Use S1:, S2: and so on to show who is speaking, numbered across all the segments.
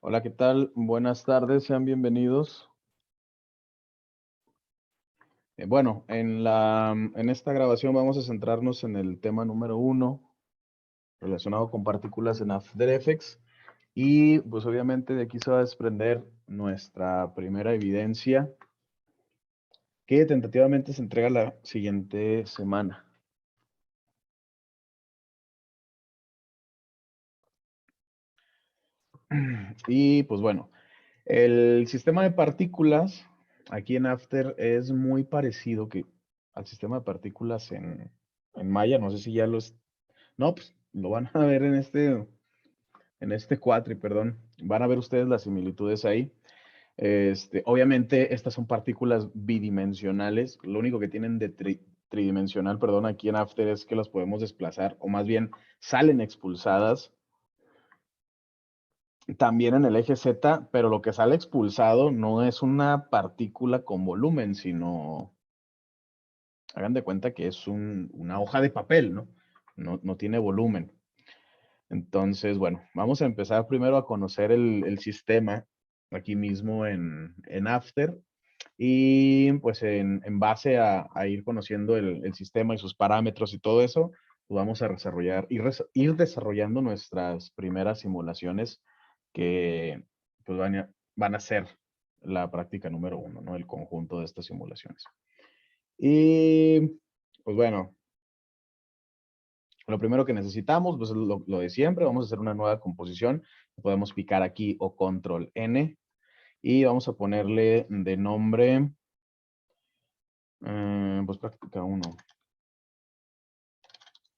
S1: Hola, ¿qué tal? Buenas tardes, sean bienvenidos. Bueno, en esta grabación vamos a centrarnos en el tema número 1, relacionado con partículas en After Effects. Y pues obviamente de aquí se va a desprender nuestra primera evidencia, que tentativamente se entrega la siguiente semana. Y pues bueno, el sistema de partículas aquí en After es muy parecido al sistema de partículas en Maya. No sé si ya no, pues lo van a ver en este cuatri, perdón. Van a ver ustedes las similitudes ahí. Obviamente, estas son partículas bidimensionales. Lo único que tienen de tridimensional, perdón, aquí en After es que las podemos desplazar, o más bien salen expulsadas también en el eje Z, pero lo que sale expulsado no es una partícula con volumen, sino, hagan de cuenta que es una hoja de papel, ¿no? No tiene volumen. Entonces, bueno, vamos a empezar primero a conocer el sistema aquí mismo en After, y pues en base a ir conociendo el sistema y sus parámetros y todo eso, pues vamos a ir desarrollando nuestras primeras simulaciones que pues van a ser la práctica número 1, ¿no? El conjunto de estas simulaciones. Y pues bueno, lo primero que necesitamos, pues es lo de siempre. Vamos a hacer una nueva composición. Podemos picar aquí o control N y vamos a ponerle de nombre, pues práctica 1.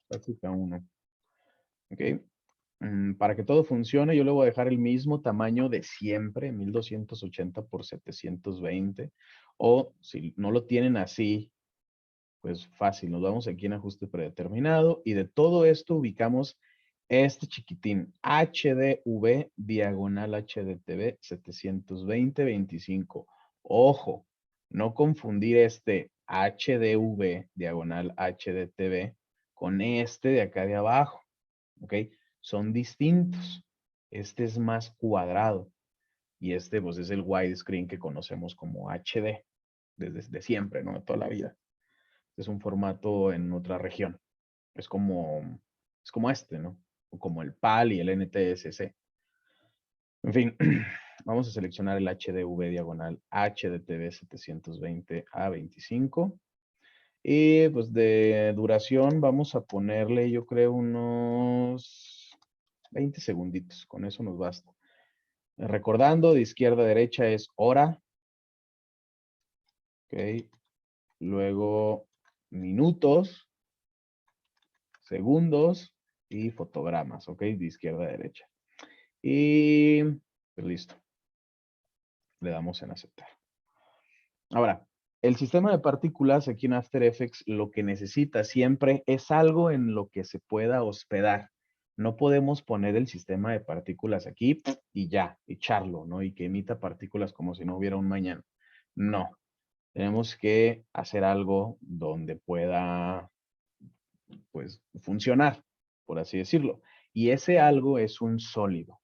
S1: Práctica 1. Ok. Para que todo funcione, yo le voy a dejar el mismo tamaño de siempre, 1280 por 720. O si no lo tienen así, pues fácil, nos vamos aquí en ajuste predeterminado y de todo esto ubicamos este chiquitín, HDV diagonal HDTV 720-25. Ojo, no confundir este HDV diagonal HDTV con este de acá de abajo, ¿ok? Son distintos. Este es más cuadrado y este pues es el widescreen que conocemos como HD desde siempre, ¿no? De toda la vida. Es un formato en otra región. Es como este, ¿no? O como el PAL y el NTSC. En fin, vamos a seleccionar el HDV diagonal HDTV 720 a 25. Y pues de duración vamos a ponerle, yo creo, unos 20 segunditos. Con eso nos basta. Recordando, de izquierda a derecha es hora. Ok. Luego minutos, segundos y fotogramas, ¿ok? De izquierda a derecha. Y pues listo. Le damos en aceptar. Ahora, el sistema de partículas aquí en After Effects lo que necesita siempre es algo en lo que se pueda hospedar. No podemos poner el sistema de partículas aquí y ya, echarlo, ¿no? Y que emita partículas como si no hubiera un mañana. No, tenemos que hacer algo donde pueda, pues, funcionar, por así decirlo. Y ese algo es un sólido.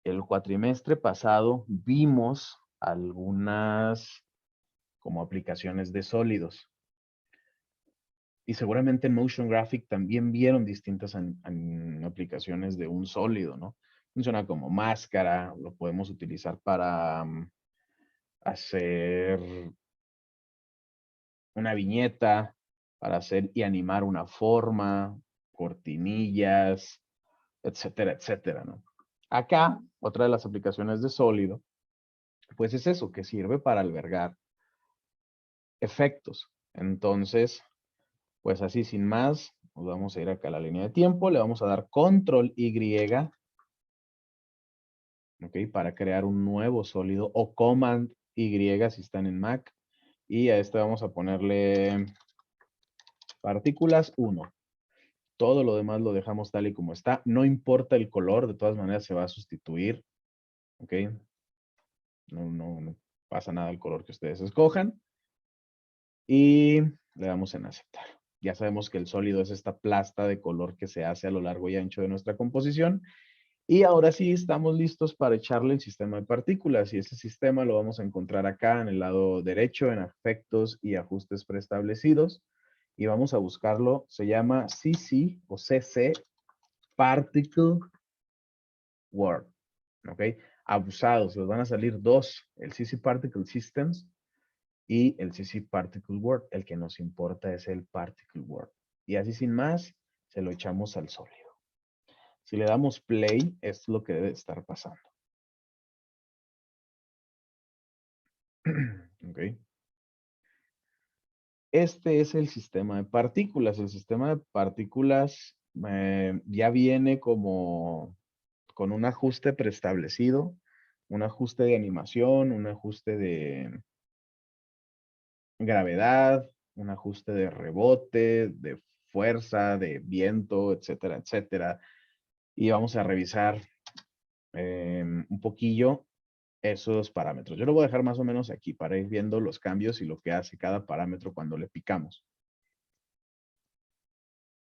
S1: El cuatrimestre pasado vimos algunas como aplicaciones de sólidos. Y seguramente en Motion Graphic también vieron distintas aplicaciones de un sólido, ¿no? Funciona como máscara, lo podemos utilizar para hacer una viñeta, para hacer y animar una forma, cortinillas, etcétera, etcétera, ¿no? Acá, otra de las aplicaciones de sólido, pues es eso, que sirve para albergar efectos. Entonces, pues así sin más, nos vamos a ir acá a la línea de tiempo, le vamos a dar control Y, ¿ok? Para crear un nuevo sólido, o command Y si están en Mac. Y a este vamos a ponerle partículas 1. Todo lo demás lo dejamos tal y como está. No importa el color, de todas maneras se va a sustituir, ¿ok? No pasa nada el color que ustedes escojan. Y le damos en aceptar. Ya sabemos que el sólido es esta plasta de color que se hace a lo largo y ancho de nuestra composición. Y ahora sí estamos listos para echarle el sistema de partículas y ese sistema lo vamos a encontrar acá en el lado derecho en efectos y ajustes preestablecidos y vamos a buscarlo, se llama CC o CC Particle Word, ¿ok? Abusados, les van a salir dos, el CC Particle Systems y el CC Particle Word. El que nos importa es el Particle Word. Y así sin más, se lo echamos al sólido. Si le damos play, esto es lo que debe estar pasando. Ok. Este es el sistema de partículas. El sistema de partículas ya viene como con un ajuste preestablecido, un ajuste de animación, un ajuste de gravedad, un ajuste de rebote, de fuerza, de viento, etcétera, etcétera. Y vamos a revisar un poquillo esos parámetros. Yo lo voy a dejar más o menos aquí para ir viendo los cambios y lo que hace cada parámetro cuando le picamos.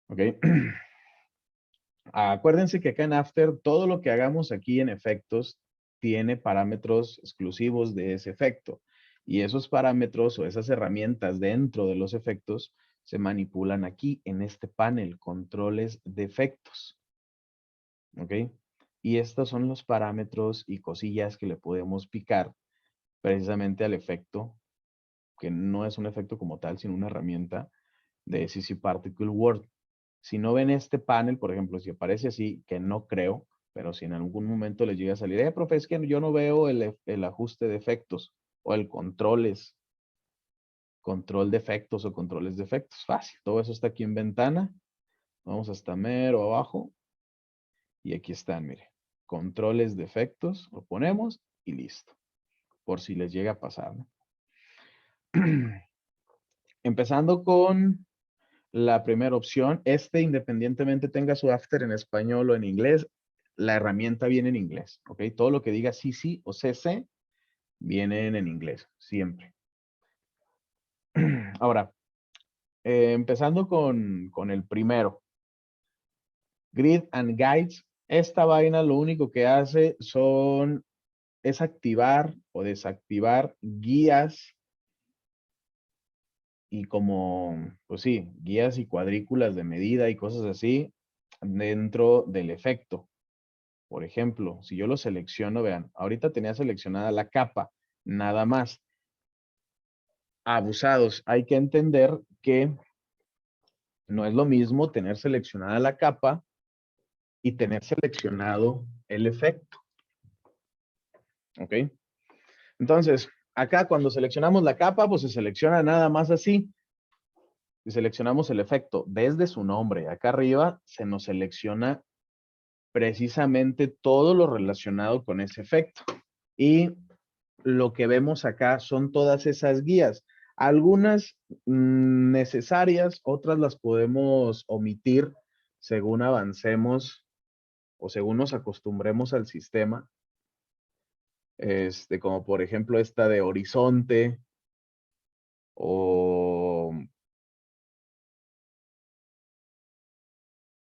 S1: ¿Ok? Acuérdense que acá en After, todo lo que hagamos aquí en efectos tiene parámetros exclusivos de ese efecto. Y esos parámetros o esas herramientas dentro de los efectos se manipulan aquí en este panel, controles de efectos. ¿Ok? Y estos son los parámetros y cosillas que le podemos picar precisamente al efecto, que no es un efecto como tal, sino una herramienta de CC Particle Word. Si no ven este panel, por ejemplo, si aparece así, que no creo, pero si en algún momento les llega a salir, profe, es que yo no veo el ajuste de efectos o el control de efectos o controles de efectos. Fácil, todo eso está aquí en ventana. Vamos hasta mero abajo y aquí están, mire, controles de efectos, lo ponemos y listo, por si les llega a pasar, ¿no? Empezando con la primera opción, independientemente tenga su after en español o en inglés, la herramienta viene en inglés, ¿ok? Todo lo que diga CC o CC vienen en inglés, siempre. Ahora, empezando con el primero, Grid and Guides. Esta vaina lo único que hace es activar o desactivar guías y pues sí, guías y cuadrículas de medida y cosas así dentro del efecto. Por ejemplo, si yo lo selecciono, vean, ahorita tenía seleccionada la capa, nada más. Abusados, hay que entender que no es lo mismo tener seleccionada la capa y tener seleccionado el efecto. ¿Ok? Entonces, acá cuando seleccionamos la capa, pues se selecciona nada más así. Si seleccionamos el efecto desde su nombre, acá arriba se nos selecciona precisamente todo lo relacionado con ese efecto. Y lo que vemos acá son todas esas guías. Algunas necesarias, otras las podemos omitir según avancemos o según nos acostumbremos al sistema. Como por ejemplo esta de horizonte o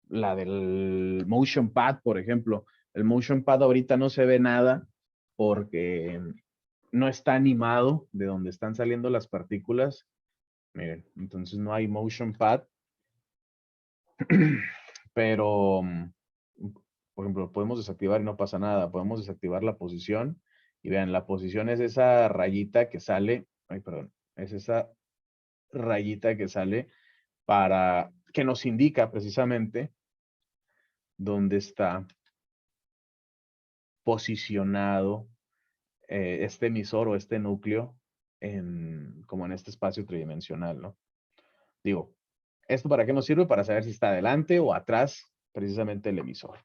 S1: la del motion pad, por ejemplo. El motion pad ahorita no se ve nada porque no está animado de donde están saliendo las partículas. Miren, entonces no hay motion pad. Pero, por ejemplo, podemos desactivar y no pasa nada. Podemos desactivar la posición. Y vean, la posición es esa rayita que sale. Ay, perdón. Es esa rayita que sale que nos indica precisamente dónde está posicionado este emisor o este núcleo como en este espacio tridimensional, ¿no? Digo, ¿esto para qué nos sirve? Para saber si está adelante o atrás precisamente el emisor.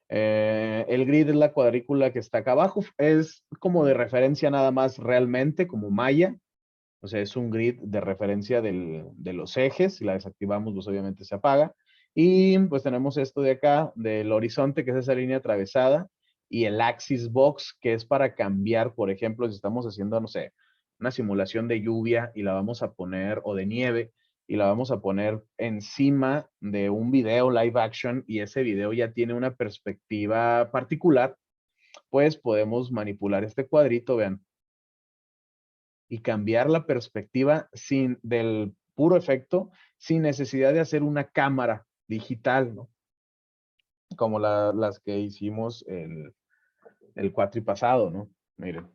S1: El grid es la cuadrícula que está acá abajo. Es como de referencia nada más realmente, como malla. O sea, es un grid de referencia de los ejes. Si la desactivamos, pues obviamente se apaga. Y pues tenemos esto de acá, del horizonte, que es esa línea atravesada. Y el axis box, que es para cambiar, por ejemplo, si estamos haciendo, no sé, una simulación de lluvia y la vamos a poner, o de nieve, y la vamos a poner encima de un video live action y ese video ya tiene una perspectiva particular, pues podemos manipular este cuadrito, vean, y cambiar la perspectiva del puro efecto, sin necesidad de hacer una cámara digital, ¿no? Como las que hicimos el cuatri pasado, ¿no? Miren.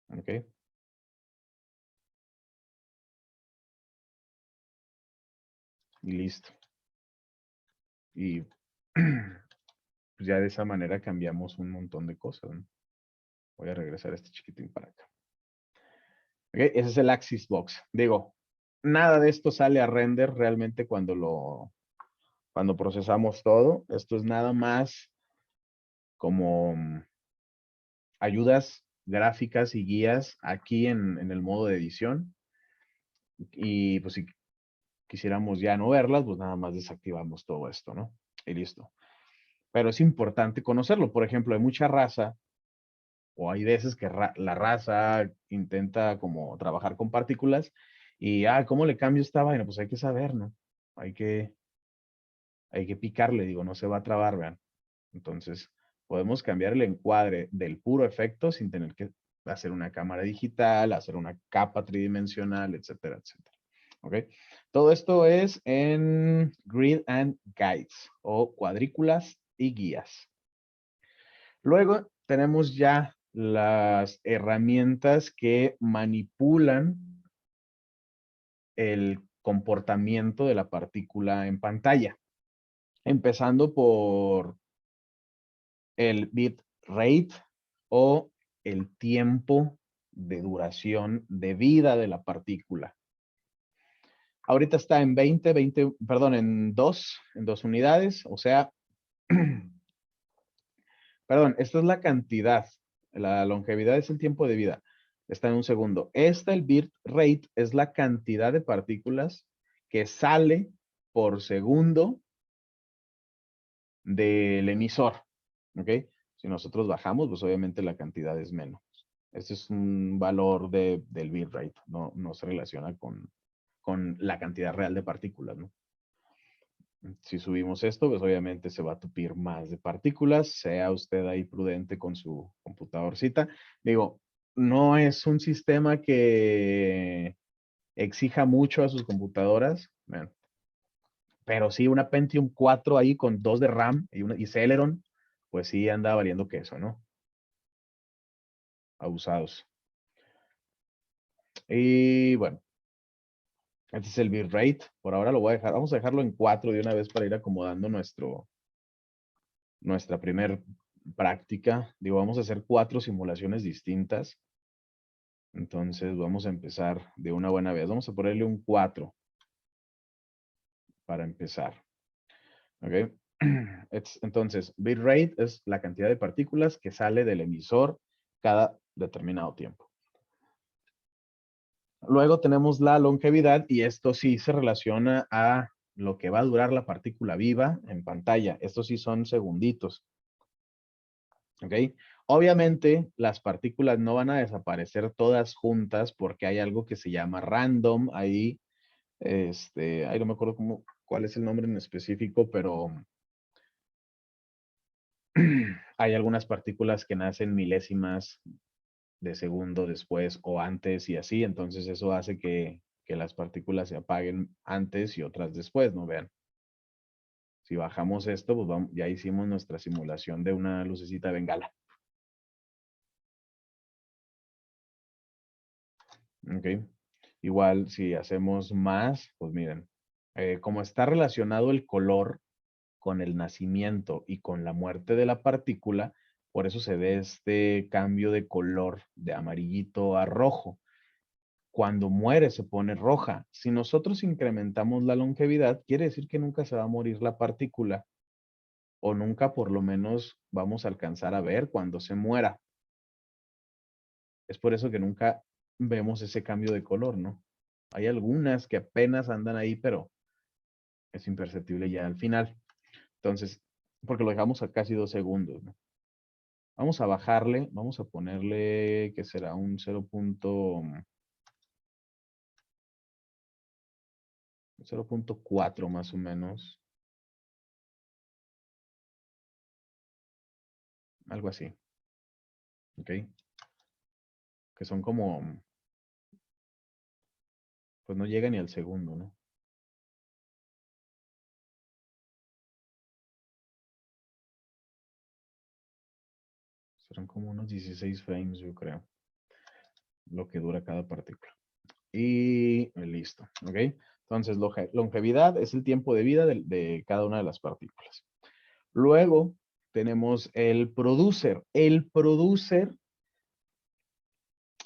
S1: Ok. Y listo. Y pues ya de esa manera cambiamos un montón de cosas, ¿no? Voy a regresar este chiquitín para acá. Okay, ese es el Axis Box. Digo, nada de esto sale a render realmente cuando procesamos todo. Esto es nada más como ayudas gráficas y guías aquí en el modo de edición. Y pues si quisiéramos ya no verlas, pues nada más desactivamos todo esto, ¿no? Y listo. Pero es importante conocerlo. Por ejemplo, hay mucha raza, o hay veces que la raza intenta como trabajar con partículas y, ¿cómo le cambio esta vaina? Pues hay que saber, ¿no? Hay que picarle, digo, no se va a trabar, vean. Entonces, podemos cambiar el encuadre del puro efecto sin tener que hacer una cámara digital, hacer una capa tridimensional, etcétera, etcétera. ¿Ok? Todo esto es en Grid and Guides o cuadrículas y guías. Luego tenemos ya las herramientas que manipulan el comportamiento de la partícula en pantalla. Empezando por el bit rate o el tiempo de duración de vida de la partícula. Ahorita está en en dos unidades, o sea, perdón, esta es la cantidad, la longevidad es el tiempo de vida, está en un segundo. El bit rate, es la cantidad de partículas que sale por segundo del emisor, ¿ok? Si nosotros bajamos, pues obviamente la cantidad es menos. Este es un valor del bitrate, no se relaciona con la cantidad real de partículas, ¿no? Si subimos esto, pues obviamente se va a tupir más de partículas. Sea usted ahí prudente con su computadorcita. Digo, no es un sistema que exija mucho a sus computadoras, pero sí una Pentium 4 ahí con 2 de RAM y Celeron, pues sí anda valiendo queso, ¿no? Abusados. Y bueno, este es el bitrate. Por ahora lo voy a dejar. Vamos a dejarlo en 4 de una vez para ir acomodando nuestra primer práctica. Digo, vamos a hacer 4 simulaciones distintas. Entonces vamos a empezar de una buena vez. Vamos a ponerle un 4 para empezar. ¿Ok? Entonces, bitrate es la cantidad de partículas que sale del emisor cada determinado tiempo. Luego tenemos la longevidad y esto sí se relaciona a lo que va a durar la partícula viva en pantalla. Estos sí son segunditos. ¿Ok? Obviamente las partículas no van a desaparecer todas juntas porque hay algo que se llama random ahí. Ahí no me acuerdo cuál es el nombre en específico, pero hay algunas partículas que nacen milésimas de segundo después o antes y así, entonces eso hace que las partículas se apaguen antes y otras después, ¿no? Vean. Si bajamos esto, pues ya hicimos nuestra simulación de una lucecita de bengala. Ok. Igual, si hacemos más, pues miren, como está relacionado el color con el nacimiento y con la muerte de la partícula, por eso se ve este cambio de color de amarillito a rojo. Cuando muere se pone roja. Si nosotros incrementamos la longevidad, quiere decir que nunca se va a morir la partícula o nunca por lo menos vamos a alcanzar a ver cuando se muera. Es por eso que nunca vemos ese cambio de color, ¿no? Hay algunas que apenas andan ahí, pero es imperceptible ya al final. Entonces, porque lo dejamos a casi 2 segundos, ¿no? Vamos a bajarle, vamos a ponerle que será un 0. 0.4 más o menos. Algo así. ¿Ok? Que son como, pues no llega ni al segundo, ¿no? Serán como unos 16 frames, yo creo, lo que dura cada partícula. Y listo, ¿ok? Entonces, longevidad es el tiempo de vida de cada una de las partículas. Luego tenemos el producer. El producer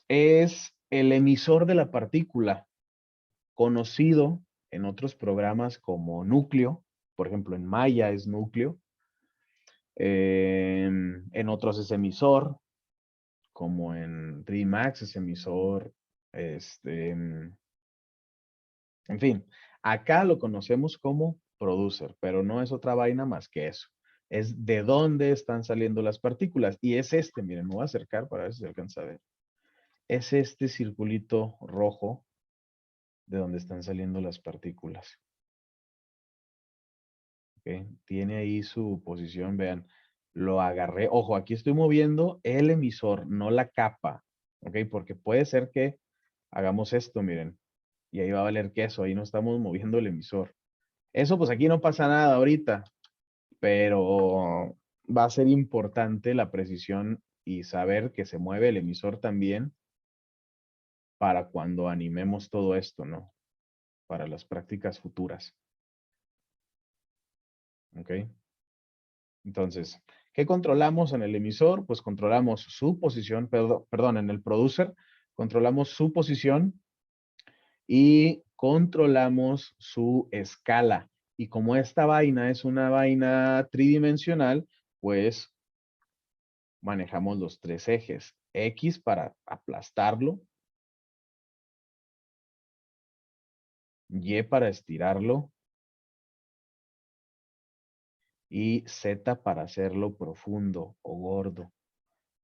S1: es el emisor de la partícula, conocido en otros programas como núcleo. Por ejemplo, en Maya es núcleo. En otros es emisor, como en 3Max es emisor. En fin, acá lo conocemos como producer, pero no es otra vaina más que eso. Es de dónde están saliendo las partículas. Y es este, miren, me voy a acercar para ver si se alcanza a ver. Es este circulito rojo de donde están saliendo las partículas. ¿Ok? Tiene ahí su posición, vean, lo agarré. Ojo, aquí estoy moviendo el emisor, no la capa. ¿Ok? Porque puede ser que hagamos esto, miren. Y ahí va a valer queso, ahí no estamos moviendo el emisor. Eso pues aquí no pasa nada ahorita, pero va a ser importante la precisión y saber que se mueve el emisor también para cuando animemos todo esto, ¿no? Para las prácticas futuras. ¿Ok? Entonces, ¿qué controlamos en el emisor? Pues controlamos su posición, perdón, en el producer, controlamos su posición y controlamos su escala. Y como esta vaina es una vaina tridimensional, pues manejamos los tres ejes. X para aplastarlo, Y para estirarlo y Z para hacerlo profundo o gordo.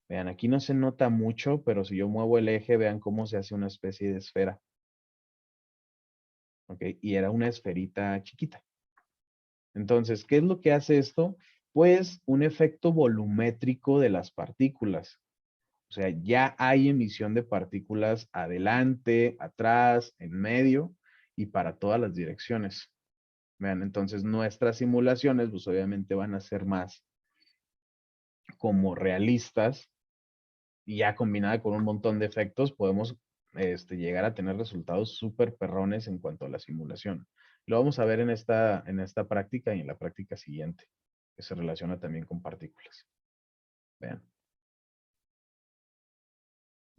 S1: Vean, aquí no se nota mucho, pero si yo muevo el eje, vean cómo se hace una especie de esfera. ¿Ok? Y era una esferita chiquita. Entonces, ¿qué es lo que hace esto? Pues un efecto volumétrico de las partículas. O sea, ya hay emisión de partículas adelante, atrás, en medio y para todas las direcciones. Vean, entonces nuestras simulaciones, pues obviamente van a ser más como realistas y ya combinada con un montón de efectos, podemos llegar a tener resultados súper perrones en cuanto a la simulación. Lo vamos a ver en esta práctica y en la práctica siguiente, que se relaciona también con partículas. Vean.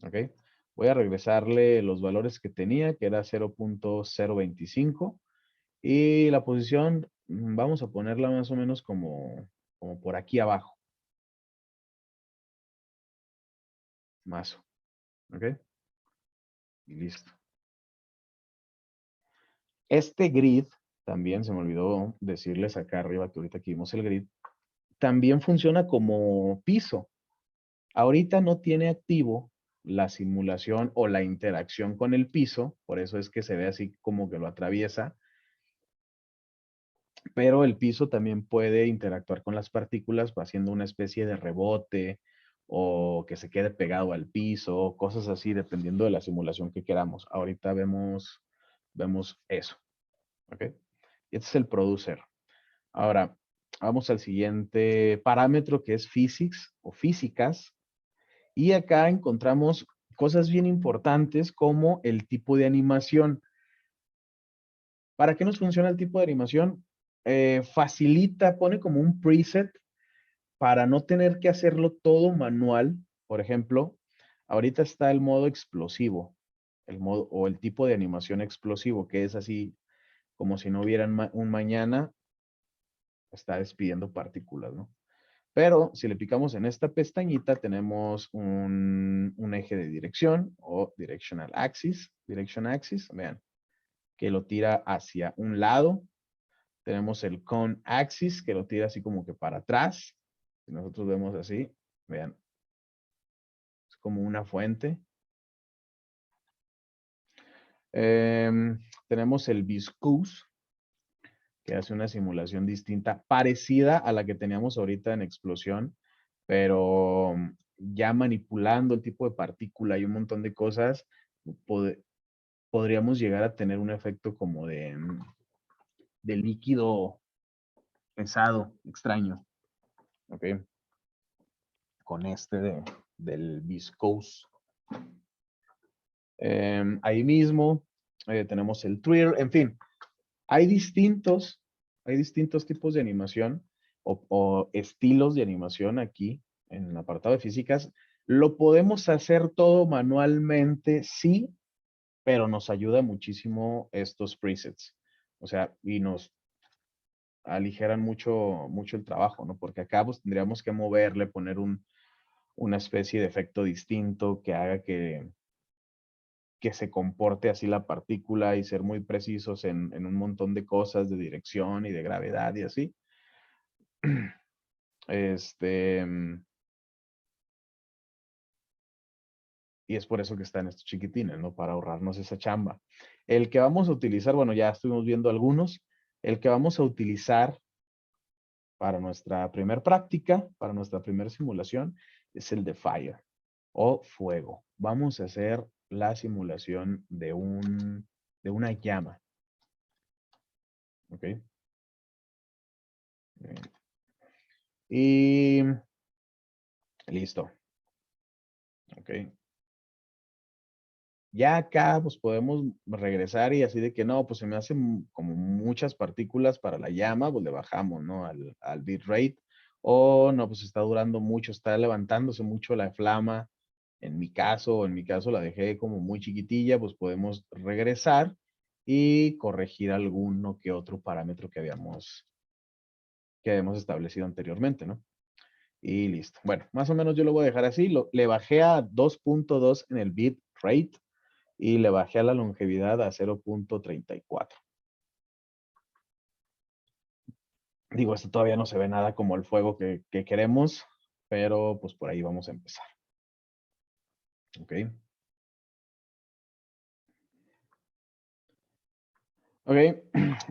S1: ¿Ok? Voy a regresarle los valores que tenía, que era 0.025. Y la posición, vamos a ponerla más o menos como por aquí abajo. Más. ¿Ok? Y listo. Este grid, también se me olvidó decirles acá arriba, que ahorita que vimos el grid, también funciona como piso. Ahorita no tiene activo la simulación o la interacción con el piso, por eso es que se ve así como que lo atraviesa, pero el piso también puede interactuar con las partículas haciendo una especie de rebote o que se quede pegado al piso, cosas así, dependiendo de la simulación que queramos. Ahorita vemos eso. ¿Ok? Este es el producer. Ahora, vamos al siguiente parámetro que es physics o físicas. Y acá encontramos cosas bien importantes como el tipo de animación. ¿Para qué nos funciona el tipo de animación? Facilita, pone como un preset para no tener que hacerlo todo manual. Por ejemplo, ahorita está el modo explosivo, el modo o el tipo de animación explosivo, que es así como si no hubiera un mañana, está despidiendo partículas, ¿no? Pero si le picamos en esta pestañita, tenemos un eje de dirección o directional axis, vean, que lo tira hacia un lado. Tenemos el cone axis, que lo tira así como que para atrás. Si nosotros vemos así, vean, es como una fuente. tenemos el Viscous, que hace una simulación distinta, parecida a la que teníamos ahorita en explosión, pero ya manipulando el tipo de partícula y un montón de cosas, podríamos llegar a tener un efecto como de líquido pesado, extraño. ¿Ok? Con del Viscose. Ahí mismo tenemos el Twitter, en fin, hay distintos tipos de animación o estilos de animación aquí en el apartado de físicas. Lo podemos hacer todo manualmente, sí, pero nos ayuda muchísimo estos presets. O sea, y nos aligeran mucho el trabajo, ¿no? Porque acá pues tendríamos que moverle, poner una especie de efecto distinto que haga que se comporte así la partícula y ser muy precisos en un montón de cosas de dirección y de gravedad y así. Y es por eso que están estos chiquitines, ¿no? Para ahorrarnos esa chamba. El que vamos a utilizar, bueno, ya estuvimos viendo algunos. El que vamos a utilizar para nuestra primera práctica, para nuestra primera simulación, es el de Fire o fuego. Vamos a hacer la simulación de una llama. ¿Ok? Y listo. ¿Ok? Ya acá pues podemos regresar y así de que no, pues se me hacen como muchas partículas para la llama, pues le bajamos, ¿no? Al bitrate. O no, pues está durando mucho, está levantándose mucho la flama. En mi caso la dejé como muy chiquitilla, pues podemos regresar y corregir alguno que otro parámetro que habíamos establecido anteriormente, ¿no? Y listo. Bueno, más o menos yo lo voy a dejar así. Le bajé a 2.2 en el bitrate y le bajé a la longevidad a 0.34. Digo, esto todavía no se ve nada como el fuego que queremos, pero pues por ahí vamos a empezar. Ok. Ok.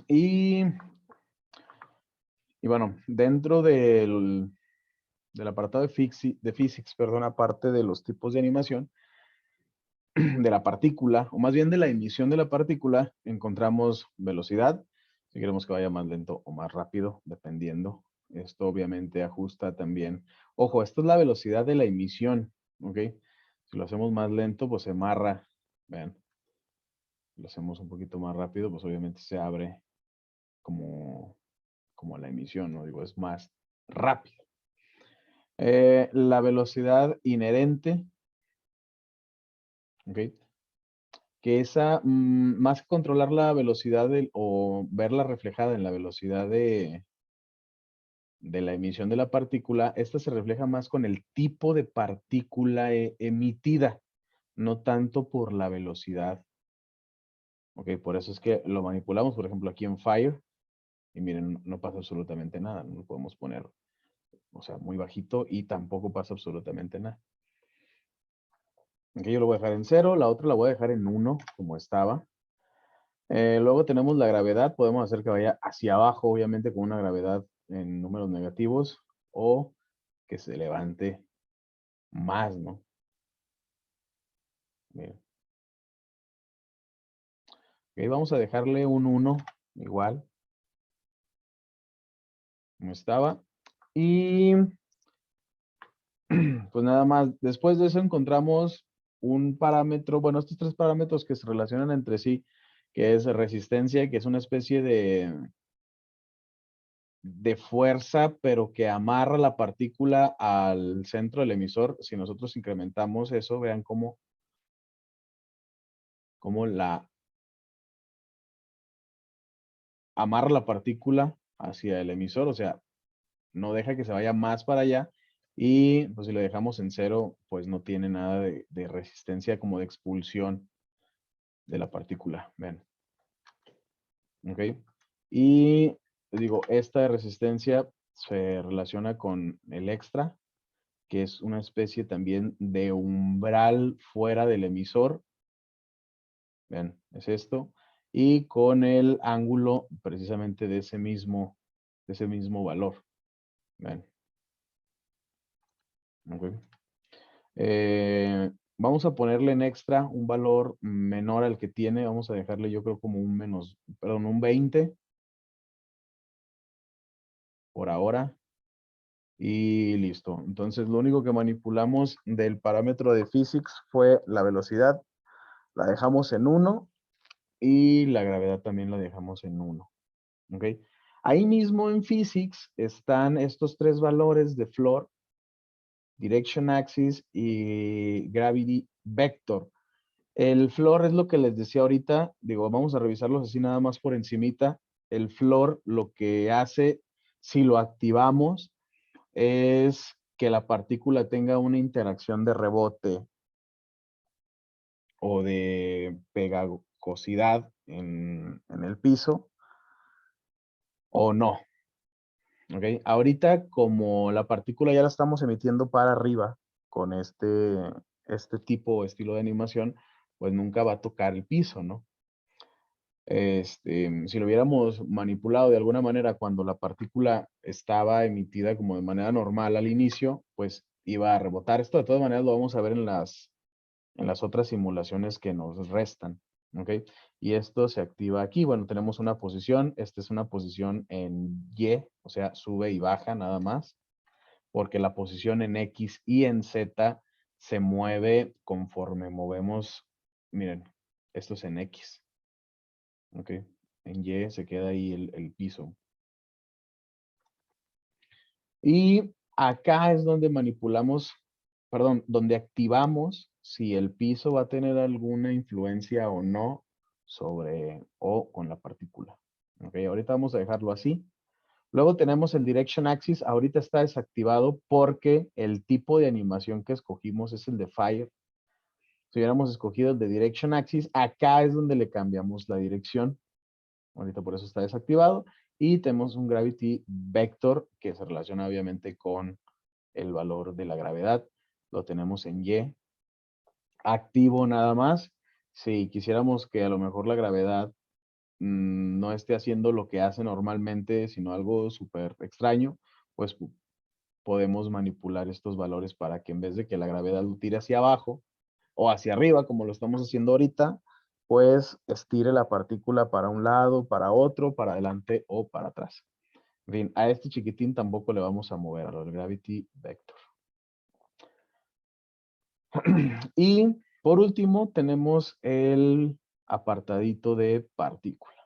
S1: Y bueno, dentro del apartado de physics, perdón, aparte de los tipos de animación, de la partícula, o más bien de la emisión de la partícula, encontramos velocidad, si queremos que vaya más lento o más rápido, dependiendo. Esto obviamente ajusta también. Ojo, esto es la velocidad de la emisión, ¿ok? Si lo hacemos más lento, pues se amarra. Vean, si lo hacemos un poquito más rápido, pues obviamente se abre como la emisión, ¿no? Digo, es más rápido. La velocidad inherente, ¿ok? Que esa, más que controlar la velocidad o verla reflejada en la velocidad de la emisión de la partícula, esta se refleja más con el tipo de partícula emitida, no tanto por la velocidad. Ok, por eso es que lo manipulamos, por ejemplo, aquí en Fire, y miren, no pasa absolutamente nada, no lo podemos poner, o sea, muy bajito y tampoco pasa absolutamente nada. Ok, yo lo voy a dejar en 0, la otra la voy a dejar en 1, como estaba. Luego tenemos la gravedad, podemos hacer que vaya hacia abajo, obviamente con una gravedad en números negativos, o que se levante más, ¿no? Miren. Ok, vamos a dejarle un 1 igual, como estaba. Y pues nada más, después de eso encontramos un parámetro, bueno, estos tres parámetros que se relacionan entre sí, que es resistencia, que es una especie de fuerza, pero que amarra la partícula al centro del emisor. Si nosotros incrementamos eso, vean cómo la amarra la partícula hacia el emisor, o sea, no deja que se vaya más para allá. Y pues si lo dejamos en 0, pues no tiene nada de resistencia como de expulsión de la partícula. Vean. ¿Ok? Y digo, esta resistencia se relaciona con el extra, que es una especie también de umbral fuera del emisor. Vean, es esto. y con el ángulo precisamente de ese mismo valor. Ven. Ok. Vamos a ponerle en extra un valor menor al que tiene. Vamos a dejarle, yo creo, como un 20 por ahora. Y listo. Entonces, lo único que manipulamos del parámetro de physics fue la velocidad. La dejamos en 1 y la gravedad también la dejamos en 1. ¿Ok? Ahí mismo en physics están estos tres valores de Floor, Direction Axis y Gravity Vector. El floor es lo que les decía ahorita, digo, vamos a revisarlos así nada más por encimita. El floor lo que hace, si lo activamos, es que la partícula tenga una interacción de rebote o de pegajosidad en el piso o no. ¿Ok? Ahorita, como la partícula ya la estamos emitiendo para arriba con este tipo o estilo de animación, pues nunca va a tocar el piso, ¿no? Si lo hubiéramos manipulado de alguna manera cuando la partícula estaba emitida como de manera normal al inicio, pues iba a rebotar. Esto de todas maneras lo vamos a ver en las otras simulaciones que nos restan, ¿ok? Y esto se activa aquí. Bueno, tenemos una posición. Esta es una posición en Y, o sea, sube y baja nada más, porque la posición en X y en Z se mueve conforme movemos. Miren, esto es en X. Ok, en Y se queda ahí el piso. Y acá es donde manipulamos, perdón, donde activamos si el piso va a tener alguna influencia o no sobre o con la partícula. Ok, ahorita vamos a dejarlo así. Luego tenemos el Direction Axis. Ahorita está desactivado porque el tipo de animación que escogimos es el de Fire. Si hubiéramos escogido el de Direction Axis, acá es donde le cambiamos la dirección. Ahorita por eso está desactivado. Y tenemos un Gravity Vector que se relaciona obviamente con el valor de la gravedad. Lo tenemos en Y. Activo nada más. Si quisiéramos que a lo mejor la gravedad no esté haciendo lo que hace normalmente, sino algo súper extraño, pues podemos manipular estos valores para que en vez de que la gravedad lo tire hacia abajo o hacia arriba, como lo estamos haciendo ahorita, pues estire la partícula para un lado, para otro, para adelante o para atrás. En fin, a este chiquitín tampoco le vamos a mover, al Gravity Vector. Y por último tenemos el apartadito de partícula.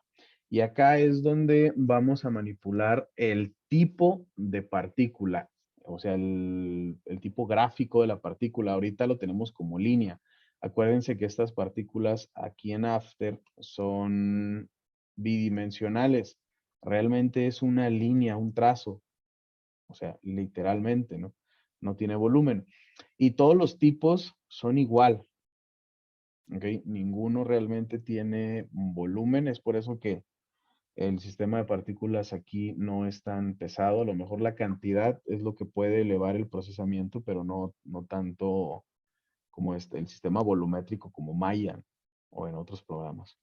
S1: Y acá es donde vamos a manipular el tipo de partícula, o sea, el tipo gráfico de la partícula. Ahorita lo tenemos como línea. Acuérdense que estas partículas aquí en After son bidimensionales. Realmente es una línea, un trazo, o sea, literalmente, ¿no? No tiene volumen. Y todos los tipos son igual, ¿ok? Ninguno realmente tiene volumen, es por eso que el sistema de partículas aquí no es tan pesado. A lo mejor la cantidad es lo que puede elevar el procesamiento, pero no tanto como el sistema volumétrico como Maya o en otros programas.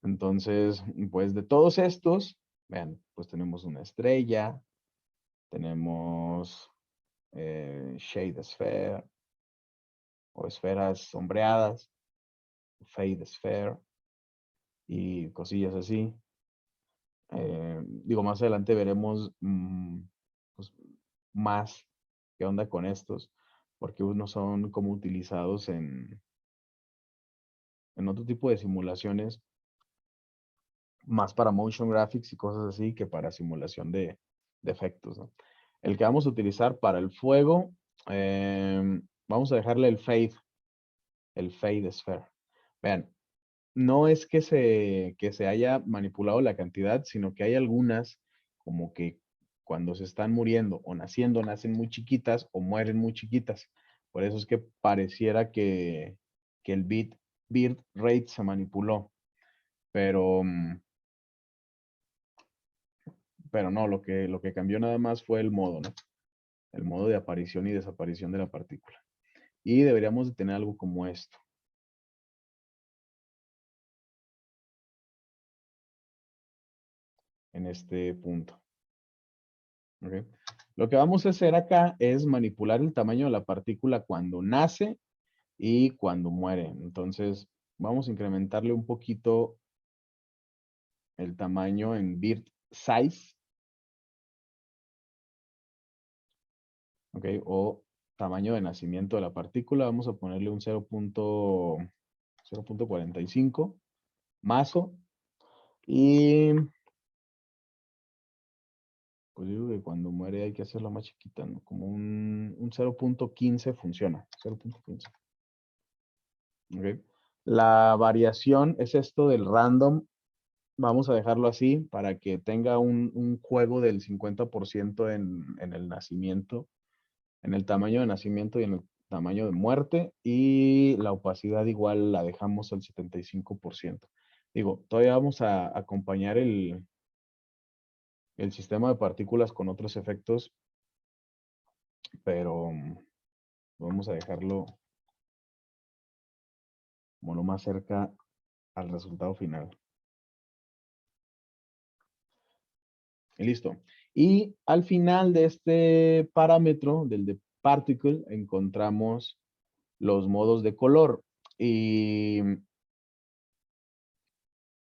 S1: Entonces, pues de todos estos, vean, pues tenemos una estrella, tenemos shade sphere o esferas sombreadas, fade sphere y cosillas así. Digo, más adelante veremos pues, más qué onda con estos, porque unos son como utilizados en otro tipo de simulaciones, más para motion graphics y cosas así que para simulación de efectos, ¿no? El que vamos a utilizar para el fuego, vamos a dejarle el fade sphere. Vean, no es que se haya manipulado la cantidad, sino que hay algunas como que cuando se están muriendo o naciendo, nacen muy chiquitas o mueren muy chiquitas. Por eso es que pareciera que el bit rate se manipuló. Pero, pero no, lo que cambió nada más fue el modo, ¿no? El modo de aparición y desaparición de la partícula. Y deberíamos de tener algo como esto. en este punto. ¿Ok? Lo que vamos a hacer acá es manipular el tamaño de la partícula cuando nace y cuando muere. Entonces, vamos a incrementarle un poquito el tamaño en bit size, ¿ok? O tamaño de nacimiento de la partícula. Vamos a ponerle un 0.45 maso. Y pues digo que cuando muere hay que hacerlo más chiquita, ¿no? Como un 0.15 funciona. 0.15. ¿Ok? La variación es esto del random. Vamos a dejarlo así para que tenga un juego del 50% en el nacimiento, en el tamaño de nacimiento y en el tamaño de muerte. Y la opacidad igual la dejamos al 75%. Digo, todavía vamos a acompañar el sistema de partículas con otros efectos, pero vamos a dejarlo como lo más cerca al resultado final. Y listo. Y al final de este parámetro, del de particle, encontramos los modos de color y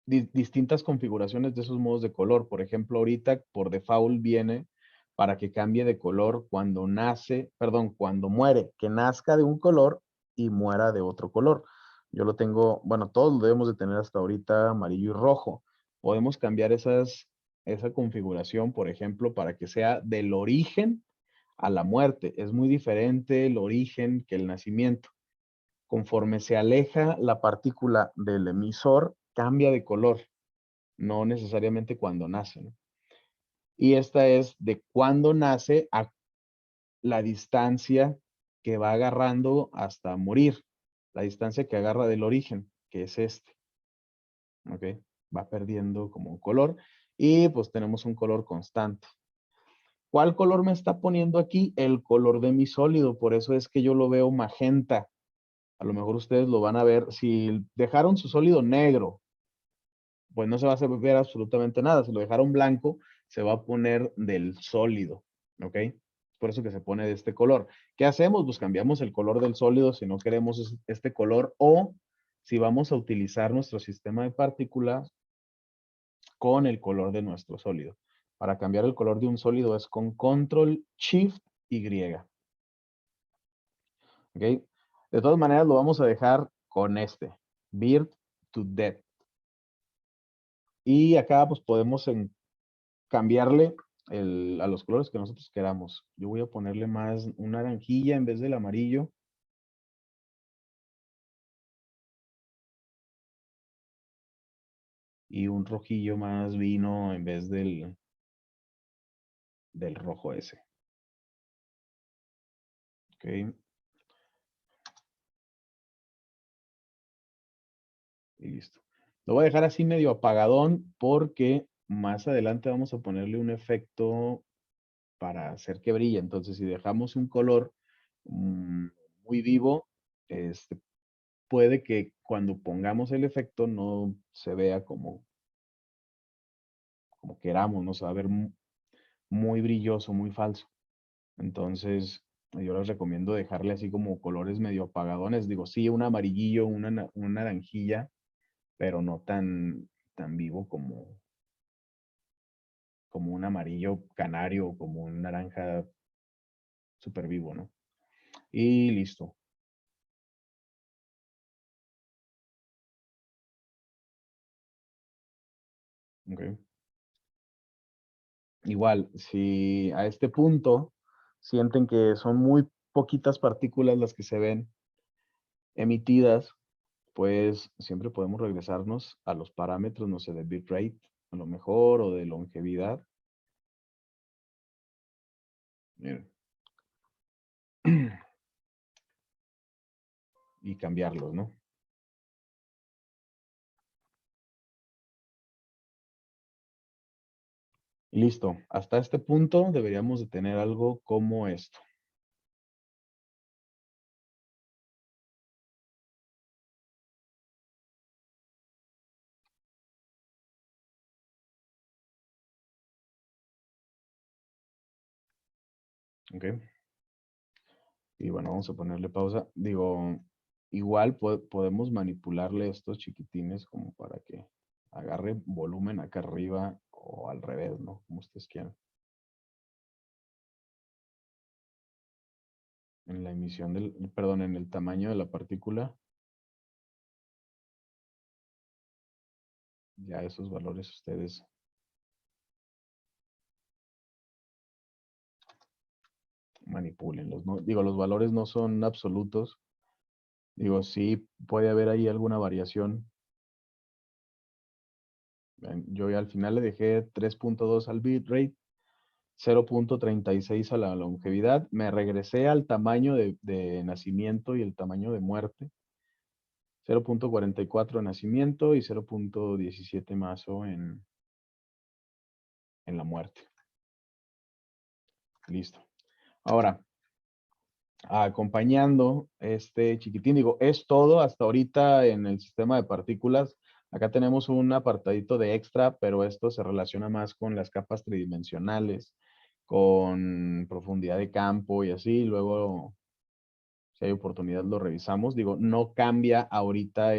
S1: distintas configuraciones de esos modos de color. Por ejemplo, ahorita por default viene para que cambie de color cuando nace, perdón, cuando muere, que nazca de un color y muera de otro color. Yo lo tengo, bueno, todos lo debemos de tener hasta ahorita amarillo y rojo. Podemos cambiar esa configuración, por ejemplo, para que sea del origen a la muerte. Es muy diferente el origen que el nacimiento. Conforme se aleja la partícula del emisor, cambia de color, no necesariamente cuando nace, ¿no? Y esta es de cuando nace a la distancia que va agarrando hasta morir, la distancia que agarra del origen, que es este, ¿ok? Va perdiendo como un color y pues tenemos un color constante. ¿Cuál color me está poniendo aquí? El color de mi sólido, por eso es que yo lo veo magenta. A lo mejor ustedes lo van a ver, si dejaron su sólido negro, pues no se va a ver absolutamente nada. Si lo dejaron blanco, se va a poner del sólido, ¿ok? Por eso que se pone de este color. ¿Qué hacemos? Pues cambiamos el color del sólido si no queremos este color o si vamos a utilizar nuestro sistema de partículas con el color de nuestro sólido. Para cambiar el color de un sólido es con Control Shift Y. ¿Ok? De todas maneras lo vamos a dejar con este, Bird to Death. Y acá pues podemos cambiarle a los colores que nosotros queramos. Yo voy a ponerle más un naranjilla en vez del amarillo. Y un rojillo más vino en vez del rojo ese. Ok. Y listo. Lo voy a dejar así medio apagadón porque más adelante vamos a ponerle un efecto para hacer que brille. Entonces, si dejamos un color muy vivo, este, puede que cuando pongamos el efecto no se vea como queramos, no se va a ver muy brilloso, muy falso. Entonces, yo les recomiendo dejarle así como colores medio apagadones. Digo, sí, un amarillillo, una naranjilla, pero no tan vivo como un amarillo canario o como un naranja súper vivo, ¿no? Y listo. Okay. Igual, si a este punto sienten que son muy poquitas partículas las que se ven emitidas, pues siempre podemos regresarnos a los parámetros, no sé, de bitrate, a lo mejor, o de longevidad. Miren. Y cambiarlos, ¿no? Y listo. Hasta este punto deberíamos de tener algo como esto. Ok. Y bueno, vamos a ponerle pausa. Digo, igual podemos manipularle estos chiquitines como para que agarre volumen acá arriba o al revés, ¿no? Como ustedes quieran. En la emisión perdón, en el tamaño de la partícula. Ya esos valores ustedes manipulenlos, ¿no? Digo, los valores no son absolutos. Digo, sí puede haber ahí alguna variación. Yo ya al final le dejé 3.2 al bitrate, 0.36 a la longevidad. Me regresé al tamaño de nacimiento y el tamaño de muerte. 0.44 en nacimiento y 0.17 más o en la muerte. Listo. Ahora, acompañando este chiquitín, digo, es todo hasta ahorita en el sistema de partículas. Acá tenemos un apartadito de extra, pero esto se relaciona más con las capas tridimensionales, con profundidad de campo y así. Luego, si hay oportunidad, lo revisamos. Digo, no cambia ahorita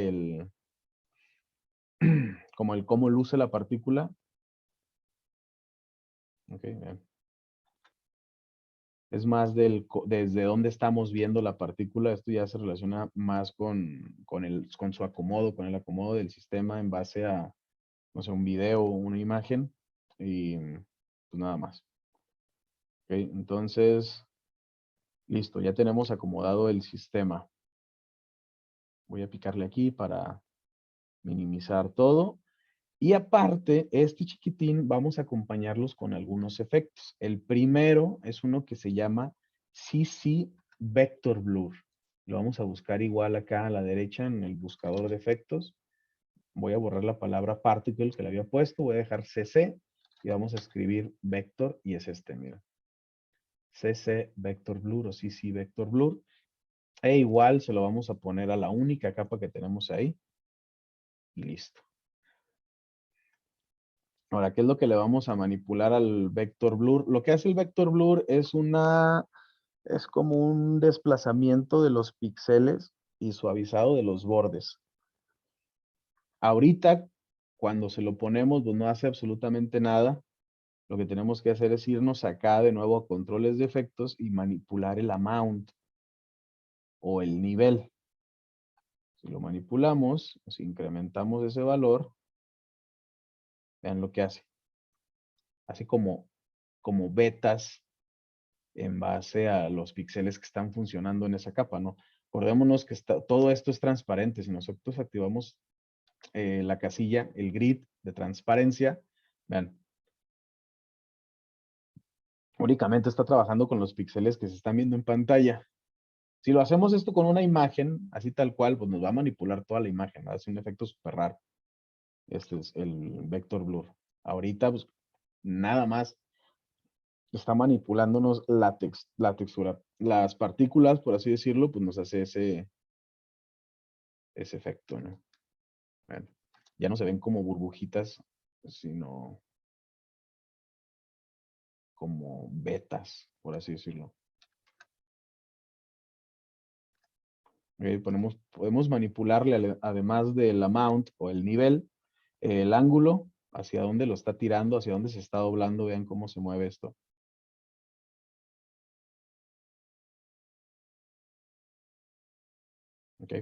S1: como el cómo luce la partícula. Ok, bien. Es más desde dónde estamos viendo la partícula. Esto ya se relaciona más con su acomodo, con el acomodo del sistema en base a, no sé, un video o una imagen. Y pues nada más. Ok, entonces, listo, ya tenemos acomodado el sistema. Voy a picarle aquí para minimizar todo. Y aparte, este chiquitín vamos a acompañarlos con algunos efectos. El primero es uno que se llama CC Vector Blur. Lo vamos a buscar igual acá a la derecha en el buscador de efectos. Voy a borrar la palabra particle que le había puesto. Voy a dejar CC y vamos a escribir vector y es este, mira. CC Vector Blur o CC Vector Blur. E igual se lo vamos a poner a la única capa que tenemos ahí. Y listo. Ahora, ¿qué es lo que le vamos a manipular al vector blur? Lo que hace el vector blur es como un desplazamiento de los píxeles y suavizado de los bordes. Ahorita, cuando se lo ponemos, pues no hace absolutamente nada. Lo que tenemos que hacer es irnos acá de nuevo a controles de efectos y manipular el amount o el nivel. Si lo manipulamos, si incrementamos ese valor, vean lo que hace. Hace como vetas en base a los píxeles que están funcionando en esa capa, ¿no? Acordémonos que todo esto es transparente. Si nosotros activamos la casilla, el grid de transparencia, vean, únicamente está trabajando con los píxeles que se están viendo en pantalla. Si lo hacemos esto con una imagen, así tal cual, pues nos va a manipular toda la imagen, hace un efecto súper raro. Este es el vector blur. Ahorita, pues, nada más está manipulándonos la textura. Las partículas, por así decirlo, pues nos hace ese efecto, ¿no? Bueno, ya no se ven como burbujitas, sino como vetas, por así decirlo. Podemos manipularle, además del amount o el nivel, el ángulo, hacia dónde lo está tirando, hacia dónde se está doblando. Vean cómo se mueve esto. ¿Ok?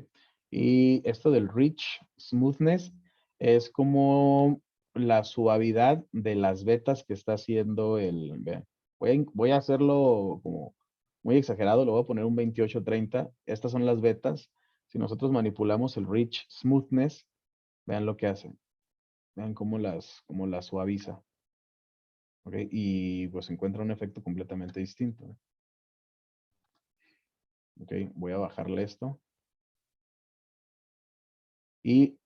S1: Y esto del rich smoothness es como la suavidad de las vetas que está haciendo vean, voy a hacerlo como muy exagerado, le voy a poner un 28-30. Estas son las vetas. Si nosotros manipulamos el rich smoothness, vean lo que hace. Vean cómo las suaviza. ¿Ok? Y pues encuentra un efecto completamente distinto. ¿Ok? Voy a bajarle esto. Y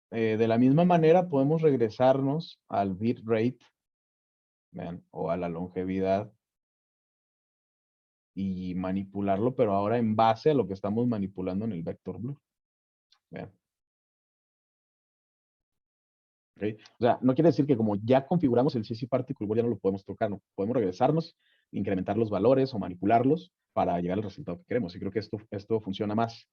S1: de la misma manera podemos regresarnos al bitrate, vean, o a la longevidad y manipularlo, pero ahora en base a lo que estamos manipulando en el vector blur. Vean. ¿Okay? O sea, no quiere decir que como ya configuramos el CC Particle Board ya no lo podemos tocar, no. Podemos regresarnos incrementar los valores o manipularlos para llegar al resultado que queremos. Y creo que esto funciona más.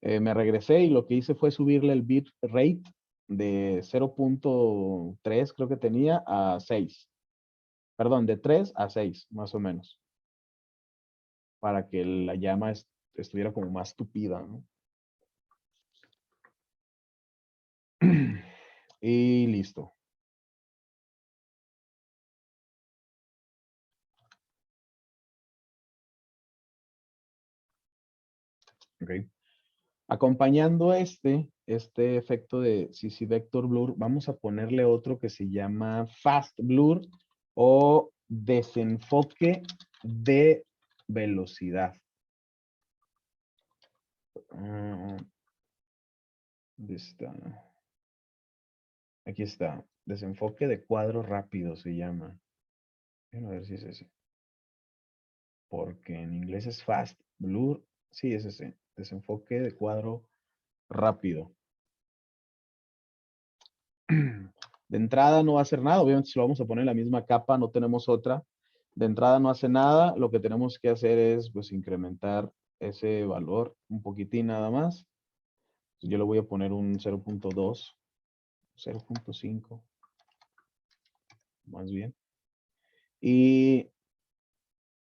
S1: Me regresé y lo que hice fue subirle el bit rate de 0.3, creo que tenía, a 6. Perdón, de 3 a 6, más o menos. Para que la llama estuviera como más tupida, ¿no? Y listo. Ok. Acompañando este efecto de CC Vector Blur, vamos a ponerle otro que se llama Fast Blur o desenfoque de velocidad. ¿Dónde está? Aquí está. Desenfoque de cuadro rápido se llama. A ver si es ese. Porque en inglés es Fast Blur. Sí, es ese. Desenfoque de cuadro rápido. De entrada no va a hacer nada, obviamente si lo vamos a poner en la misma capa, no tenemos otra. De entrada no hace nada, lo que tenemos que hacer es pues incrementar ese valor un poquitín nada más. Yo le voy a poner un 0.2, 0.5, más bien. Y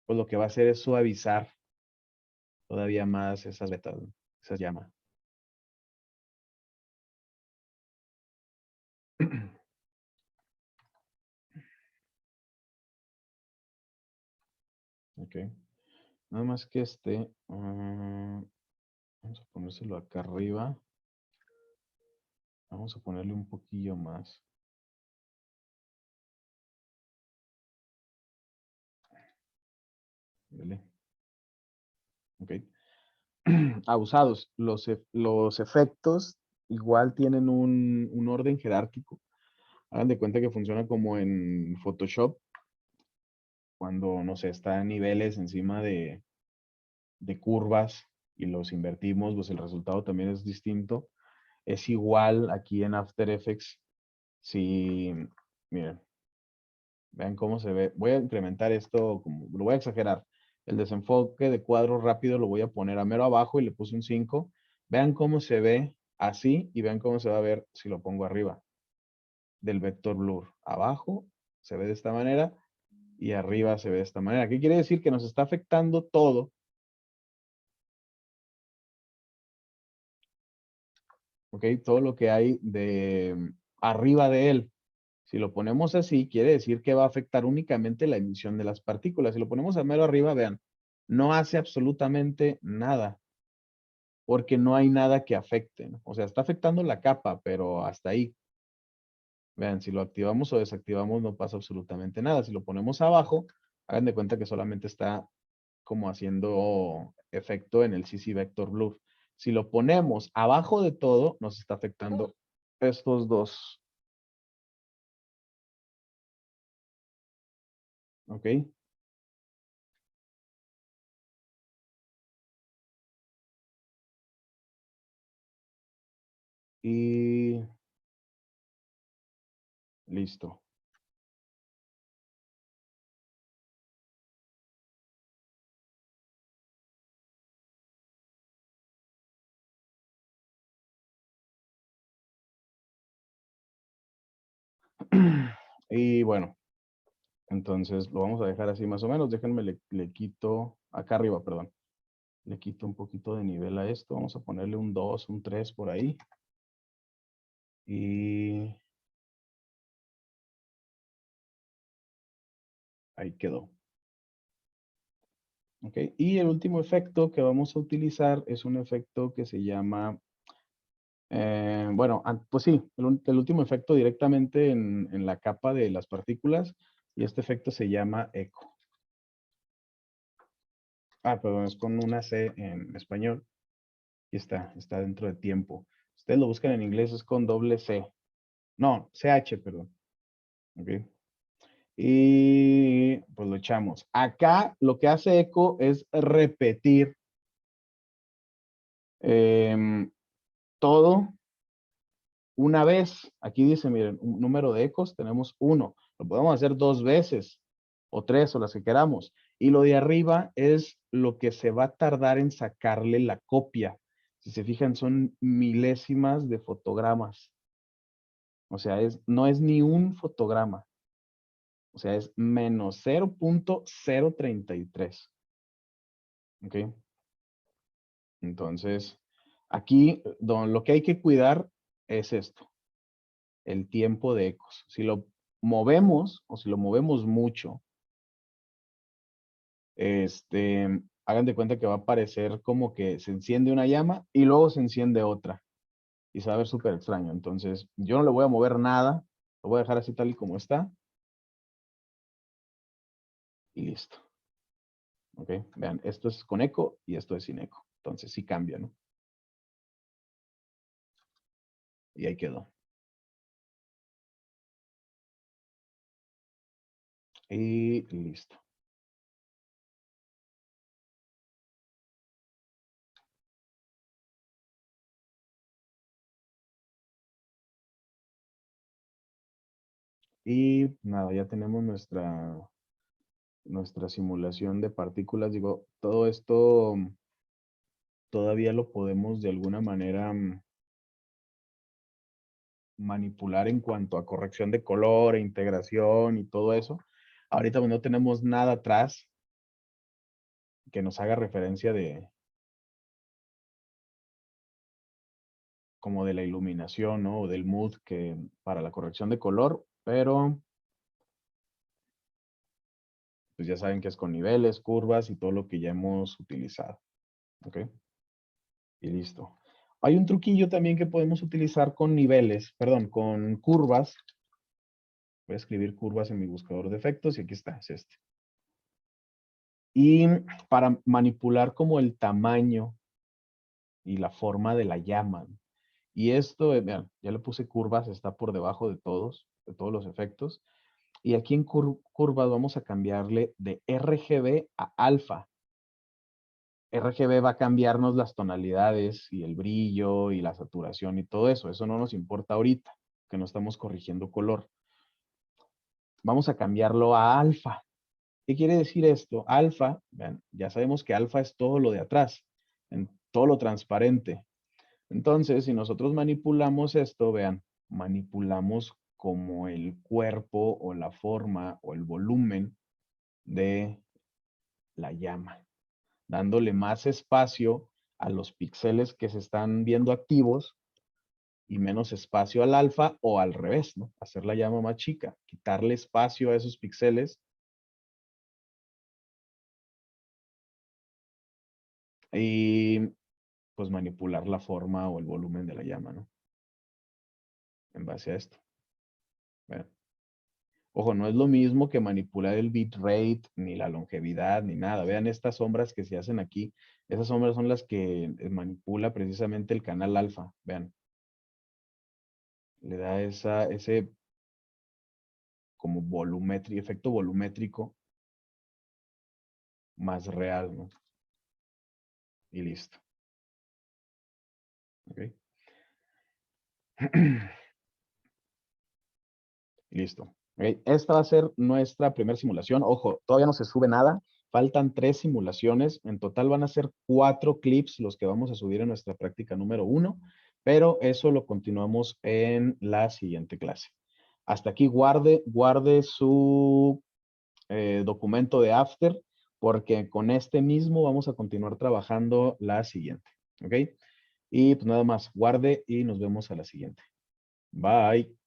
S1: pues lo que va a hacer es suavizar todavía más esa llama. Ok. Nada más que vamos a ponérselo acá arriba. Vamos a ponerle un poquillo más. ¿Vale? Ok. Abusados. Los efectos igual tienen un orden jerárquico. Hagan de cuenta que funciona como en Photoshop, cuando, no sé, está en niveles encima de curvas y los invertimos, pues el resultado también es distinto. Es igual aquí en After Effects. Si, miren, vean cómo se ve. Voy a incrementar esto, lo voy a exagerar. El desenfoque de cuadro rápido lo voy a poner a mero abajo y le puse un 5. Vean cómo se ve así y vean cómo se va a ver si lo pongo arriba del vector blur. Abajo se ve de esta manera y arriba se ve de esta manera. ¿Qué quiere decir? Que nos está afectando todo. ¿Ok? Todo lo que hay de arriba de él. Si lo ponemos así, quiere decir que va a afectar únicamente la emisión de las partículas. Si lo ponemos a mero arriba, vean, no hace absolutamente nada, porque no hay nada que afecte, ¿no? O sea, está afectando la capa, pero hasta ahí. Vean, si lo activamos o desactivamos, no pasa absolutamente nada. Si lo ponemos abajo, hagan de cuenta que solamente está como haciendo efecto en el CC Vector Blur. Si lo ponemos abajo de todo, nos está afectando estos dos. ¿Ok? Y listo. Y bueno, entonces lo vamos a dejar así más o menos. Déjenme, le quito, acá arriba, perdón. Le quito un poquito de nivel a esto. Vamos a ponerle un 2, un 3 por ahí. Y ahí quedó. Ok, y el último efecto que vamos a utilizar es un efecto que se llama, bueno, pues sí, el último efecto directamente en la capa de las partículas, y este efecto se llama eco. Ah, perdón, es con una C en español. Y está dentro de tiempo. Ustedes lo buscan en inglés, es con doble C. No, CH, perdón. Ok. Y pues lo echamos. Acá lo que hace eco es repetir todo una vez. Aquí dice, miren, un número de ecos, tenemos uno. Lo podemos hacer 2 veces, o 3, o las que queramos. Y lo de arriba es lo que se va a tardar en sacarle la copia. Si se fijan, son milésimas de fotogramas. O sea, no es ni un fotograma. O sea, es menos 0.033. ¿Ok? Entonces, aquí lo que hay que cuidar es esto, el tiempo de ecos. Si lo movemos o si lo movemos mucho, hagan de cuenta que va a aparecer como que se enciende una llama y luego se enciende otra. Y se va a ver súper extraño. Entonces, yo no le voy a mover nada. Lo voy a dejar así tal y como está. Y listo. ¿Ok? Vean, esto es con eco y esto es sin eco. Entonces, sí cambia, ¿no? Y ahí quedó. Y listo. Y nada, ya tenemos nuestra simulación de partículas. Digo, todo esto todavía lo podemos de alguna manera manipular en cuanto a corrección de color, e integración y todo eso. Ahorita pues, no tenemos nada atrás que nos haga referencia de como de la iluminación, ¿no? O del mood que para la corrección de color, pero pues ya saben que es con niveles, curvas y todo lo que ya hemos utilizado. ¿Ok? Y listo. Hay un truquillo también que podemos utilizar con niveles, perdón, con curvas. Voy a escribir curvas en mi buscador de efectos y aquí está, es este. Y para manipular como el tamaño y la forma de la llama. Y esto, vean, ya le puse curvas, está por debajo de todos los efectos. Y aquí en curvas vamos a cambiarle de RGB a alfa. RGB va a cambiarnos las tonalidades y el brillo y la saturación y todo eso. Eso no nos importa ahorita, que no estamos corrigiendo color. Vamos a cambiarlo a alfa. ¿Qué quiere decir esto? Alfa, vean, ya sabemos que alfa es todo lo de atrás, en todo lo transparente. Entonces, si nosotros manipulamos esto, vean, manipulamos como el cuerpo o la forma o el volumen de la llama, dándole más espacio a los píxeles que se están viendo activos y menos espacio al alfa o al revés, ¿no? Hacer la llama más chica, quitarle espacio a esos píxeles y pues manipular la forma o el volumen de la llama, ¿no? En base a esto. Vean. Ojo, no es lo mismo que manipular el bitrate, ni la longevidad, ni nada. Vean estas sombras que se hacen aquí. Esas sombras son las que manipula precisamente el canal alfa. Vean. Le da ese como volumétrico, efecto volumétrico más real, ¿no? Y listo. ¿Ok? Listo. ¿Ok? Esta va a ser nuestra primera simulación. Ojo, todavía no se sube nada. Faltan 3 simulaciones. En total van a ser 4 clips los que vamos a subir en nuestra práctica número 1. Pero eso lo continuamos en la siguiente clase. Hasta aquí guarde su documento de After, porque con este mismo vamos a continuar trabajando la siguiente. ¿Ok? Y pues nada más, guarde y nos vemos a la siguiente. Bye.